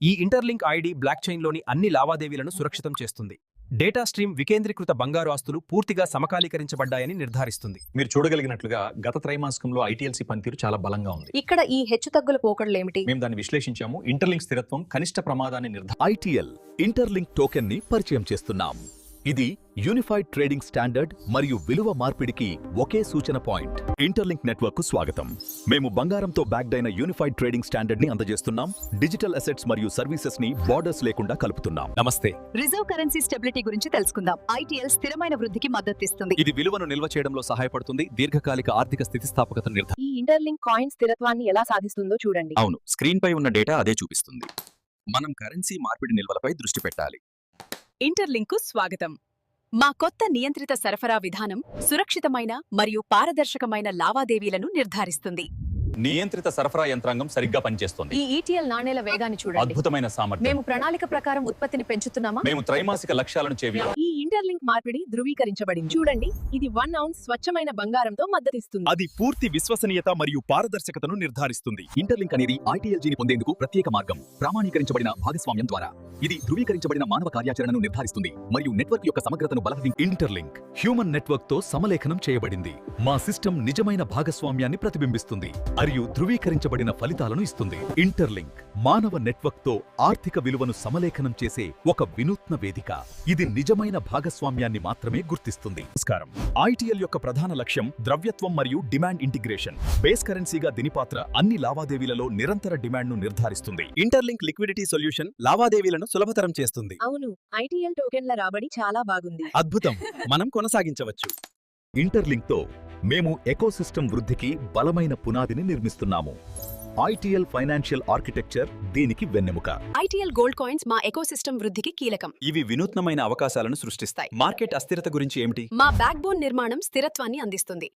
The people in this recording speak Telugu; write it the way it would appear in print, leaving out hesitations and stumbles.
ఈ ఇంటర్లింక్ ఐడి బ్లాక్చైన్లోని అన్ని లావాదేవీలను సురక్షితం చేస్తుంది. డేటా స్ట్రీమ్ వికేంద్రీకృత బంగారు ఆస్తులు పూర్తిగా సమకాలీకరించబడ్డాయని నిర్ధారిస్తుంది. మీరు చూడగలిగినట్లుగా గత త్రైమాసికంలో ఐటీఎల్సీ పనితీరు చాలా బలంగా ఉంది. ఇక్కడ ఈ హెచ్చుతగ్గుల పోకడలేమిటి? మేము దాన్ని విశ్లేషించాము. ఇంటర్లింక్ స్థిరత్వం కనిష్ట ప్రమాదాన్ని ఐటీఎల్ ఇంటర్లింక్ టోకెన్ ని పరిచయం చేస్తున్నాం. ఇది యూనిఫైడ్ ట్రేడింగ్ స్టాండర్డ్ మరియు విలువ మార్పిడికి ఒకే సూచన పాయింట్. ఇంటర్లింక్ నెట్వర్క్ కు స్వాగతం. మేము బంగారంతో బ్యాక్డ్ అయిన యూనిఫైడ్ ట్రేడింగ్ స్టాండర్డ్ ని అందజేస్తున్నాం. డిజిటల్ అసెట్స్ మరియు సర్వీసెస్ ని బార్డర్స్ లేకుండా కలుపుతున్నాం. నమస్తే. రిజర్వ్ కరెన్సీ స్టెబిలిటీ గురించి తెలుసుకుందాం. ఐటీఎల్ స్థిరమైన వృద్ధికి మద్దతిస్తుంది. ఇది విలువను నిల్వ చేయడంలో సహాయపడుతుంది. దీర్ఘకాలిక ఆర్థిక స్థితిస్థాపకతను ఈ ఇంటర్లింక్ కాయిన్ స్థిరత్వాన్ని ఎలా సాధిస్తుందో చూడండి. అవును, స్క్రీన్ పై ఉన్న డేటా అదే చూపిస్తుంది. మనం కరెన్సీ మార్పిడి నిల్వలపై దృష్టి పెట్టాలి. ఇంటర్లింక్కు స్వాగతం. మా కొత్త నియంత్రిత సరఫరా విధానం సురక్షితమైన మరియు పారదర్శకమైన లావాదేవీలను నిర్ధారిస్తుంది. నియంత్రిత సరఫరా యంత్రాంగం సరిగ్గా పనిచేస్తుంది. ఈ ఈటీఎల్ నాణేల వేగాన్ని చూడండి. అద్భుతమైన సామర్థ్యం. మేము ప్రణాళిక ప్రకారం ఉత్పత్తిని పెంచుతున్నామా? మేము త్రైమాసిక లక్ష్యాలను చేయాలి. ఈ ఇంటర్లింక్ మార్పిడి ధృవీకరించబడింది. చూడండి, ఇది 1 ఔన్స్ స్వచ్ఛమైన బంగారంతో మద్దతిస్తుంది. అది పూర్తి విశ్వసనీయత మరియు పారదర్శకతను నిర్ధారిస్తుంది. ఇంటర్లింక్ అనేది ఐటీఎల్జీని పొందేందుకు ప్రత్యేక మార్గం. ప్రామాణీకరించబడిన భాగస్వామ్యం ద్వారా ఇది ధృవీకరించబడిన మానవ కార్యాచరణను నిర్ధారిస్తుంది మరియు నెట్వర్క్ యొక్క సమగ్రతను బలపరుస్తుంది. ఇంటర్లింక్ హ్యూమన్ నెట్వర్క్ తో సమలేఖనం చేయబడింది. మా సిస్టమ్ నిజమైన భాగస్వామ్యాన్ని ప్రతిబింబిస్తుంది మరియు ధృవీకరించబడిన ఫలితాలను ఇస్తుంది. ఇంటర్లింక్ మానవ నెట్వర్క్ తో ఆర్థిక విలువను సమలేఖనం చేసే ఒక వినూత్న వేదిక. ఇది నిజమైన భాగస్వామ్యాన్ని మాత్రమే గుర్తిస్తుంది. నమస్కారం. ఐటీఎల్ యొక్క ప్రధాన లక్ష్యం ద్రవ్యత్వం మరియు డిమాండ్ ఇంటిగ్రేషన్. బేస్ కరెన్సీగా దీని పాత్ర అన్ని లావాదేవీలలో నిరంతర డిమాండ్ను నిర్ధారిస్తుంది. ఇంటర్లింక్ లిక్విడిటీ సొల్యూషన్ లావాదేవీలను సులభతరం చేస్తుంది. అవును, ఐటీఎల్ టోకెన్ల రాబడి చాలా బాగుంది. అద్భుతం. మనం కొనసాగించవచ్చు. ఇంటర్లింక్ తో మేము ఎకోసిస్టమ్ వృద్ధికి బలమైన పునాదిని నిర్మిస్తున్నాము. ఐటీఎల్ ఫైనాన్షియల్ ఆర్కిటెక్చర్ దీనికి వెన్నెముక. ఐటీఎల్ గోల్డ్ కాయిన్స్ మా ఎకోసిస్టమ్ వృద్ధికి కీలకం. ఇవి వినూత్నమైన అవకాశాలను సృష్టిస్తాయి. మార్కెట్ అస్థిరత గురించి ఏమిటి? మా బ్యాక్బోన్ నిర్మాణం స్థిరత్వాన్ని అందిస్తుంది.